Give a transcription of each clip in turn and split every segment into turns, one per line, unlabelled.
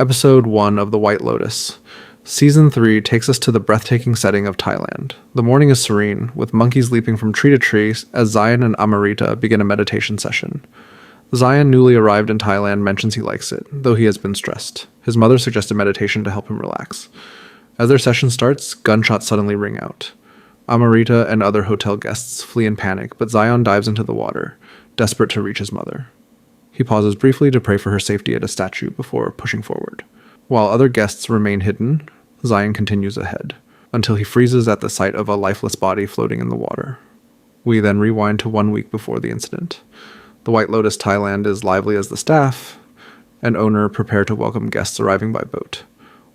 Episode 1 of The White Lotus. Season 3 takes us to the breathtaking setting of Thailand. The morning is serene, with monkeys leaping from tree to tree as Zion and Amrita begin a meditation session. Zion, newly arrived in Thailand, mentions he likes it, though he has been stressed. His mother suggested meditation to help him relax. As their session starts, gunshots suddenly ring out. Amrita and other hotel guests flee in panic, but Zion dives into the water, desperate to reach his mother. He pauses briefly to pray for her safety at a statue before pushing forward. While other guests remain hidden, Zion continues ahead, until he freezes at the sight of a lifeless body floating in the water. We then rewind to 1 week before the incident. The White Lotus Thailand is lively as the staff and owner prepare to welcome guests arriving by boat.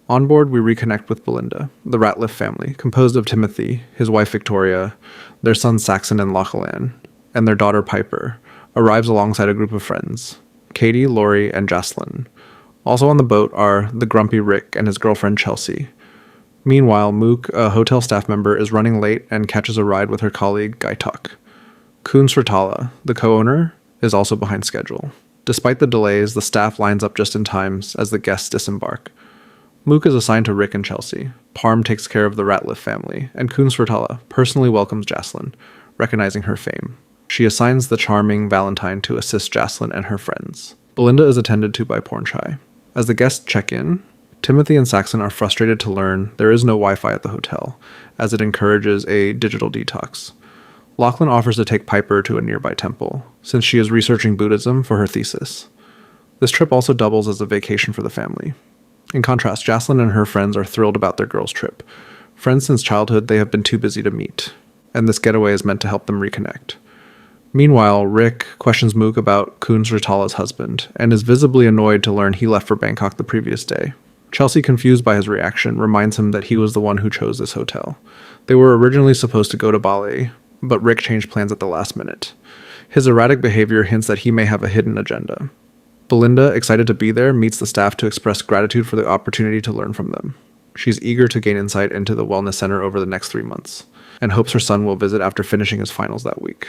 On board, we reconnect with Belinda, the Ratliff family, composed of Timothy, his wife Victoria, their sons Saxon and Lachlan, and their daughter Piper, arrives alongside a group of friends, Katie, Laurie, and Jaclyn. Also on the boat are the grumpy Rick and his girlfriend Chelsea. Meanwhile, Mook, a hotel staff member, is running late and catches a ride with her colleague Gaitak. Kun Sritala, the co-owner, is also behind schedule. Despite the delays, the staff lines up just in time as the guests disembark. Mook is assigned to Rick and Chelsea. Parm takes care of the Ratliff family, and Kun Sritala personally welcomes Jaclyn, recognizing her fame. She assigns the charming Valentine to assist Jaclyn and her friends. Belinda is attended to by Pornchai. As the guests check in, Timothy and Saxon are frustrated to learn there is no Wi-Fi at the hotel, as it encourages a digital detox. Lachlan offers to take Piper to a nearby temple, since she is researching Buddhism for her thesis. This trip also doubles as a vacation for the family. In contrast, Jaclyn and her friends are thrilled about their girls' trip. Friends since childhood, they have been too busy to meet, and this getaway is meant to help them reconnect. Meanwhile, Rick questions Mook about Kun Sritala's husband, and is visibly annoyed to learn he left for Bangkok the previous day. Chelsea, confused by his reaction, reminds him that he was the one who chose this hotel. They were originally supposed to go to Bali, but Rick changed plans at the last minute. His erratic behavior hints that he may have a hidden agenda. Belinda, excited to be there, meets the staff to express gratitude for the opportunity to learn from them. She's eager to gain insight into the wellness center over the next 3 months, and hopes her son will visit after finishing his finals that week.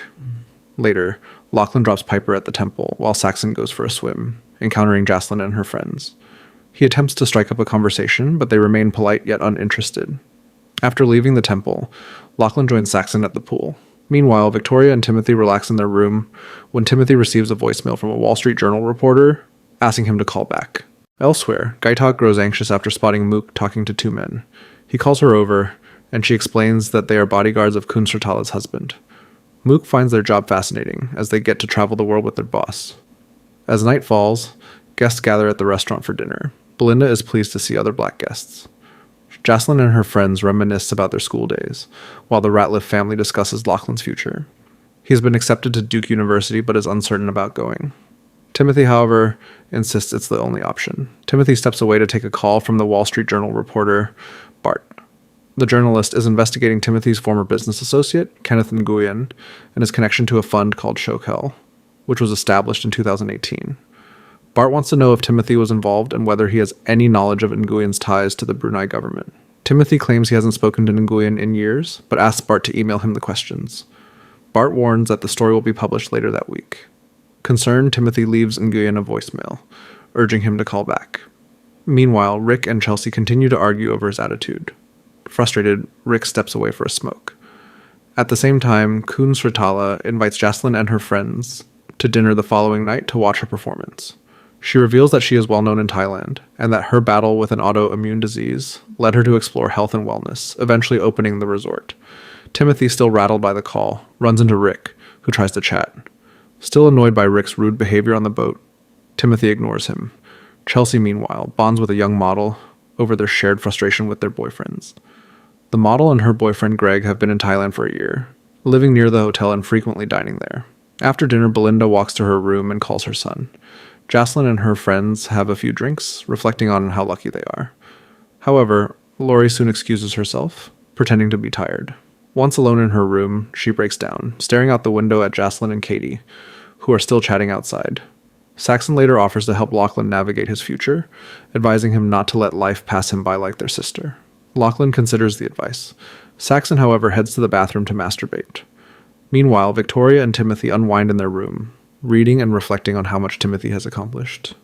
Later, Lachlan drops Piper at the temple, while Saxon goes for a swim, encountering Jaclyn and her friends. He attempts to strike up a conversation, but they remain polite yet uninterested. After leaving the temple, Lachlan joins Saxon at the pool. Meanwhile, Victoria and Timothy relax in their room when Timothy receives a voicemail from a Wall Street Journal reporter asking him to call back. Elsewhere, Gaitak grows anxious after spotting Mook talking to 2 men. He calls her over, and she explains that they are bodyguards of Kun Sritala's husband. Mook finds their job fascinating, as they get to travel the world with their boss. As night falls, guests gather at the restaurant for dinner. Belinda is pleased to see other black guests. Jaclyn and her friends reminisce about their school days, while the Ratliff family discusses Lachlan's future. He has been accepted to Duke University but is uncertain about going. Timothy, however, insists it's the only option. Timothy steps away to take a call from the Wall Street Journal reporter, Bart. The journalist is investigating Timothy's former business associate, Kenneth Nguyen, and his connection to a fund called Shokel, which was established in 2018. Bart wants to know if Timothy was involved and whether he has any knowledge of Nguyen's ties to the Brunei government. Timothy claims he hasn't spoken to Nguyen in years, but asks Bart to email him the questions. Bart warns that the story will be published later that week. Concerned, Timothy leaves Nguyen a voicemail, urging him to call back. Meanwhile, Rick and Chelsea continue to argue over his attitude. Frustrated, Rick steps away for a smoke. At the same time, Kun Sritala invites Jaclyn and her friends to dinner the following night to watch her performance. She reveals that she is well known in Thailand, and that her battle with an autoimmune disease led her to explore health and wellness, eventually opening the resort. Timothy, still rattled by the call, runs into Rick, who tries to chat. Still annoyed by Rick's rude behavior on the boat, Timothy ignores him. Chelsea, meanwhile, bonds with a young model over their shared frustration with their boyfriends. The model and her boyfriend Greg have been in Thailand for a year, living near the hotel and frequently dining there. After dinner, Belinda walks to her room and calls her son. Jaclyn and her friends have a few drinks, reflecting on how lucky they are. However, Laurie soon excuses herself, pretending to be tired. Once alone in her room, she breaks down, staring out the window at Jaclyn and Katie, who are still chatting outside. Saxon later offers to help Lachlan navigate his future, advising him not to let life pass him by like their sister. Lachlan considers the advice. Saxon, however, heads to the bathroom to masturbate. Meanwhile, Victoria and Timothy unwind in their room, reading and reflecting on how much Timothy has accomplished.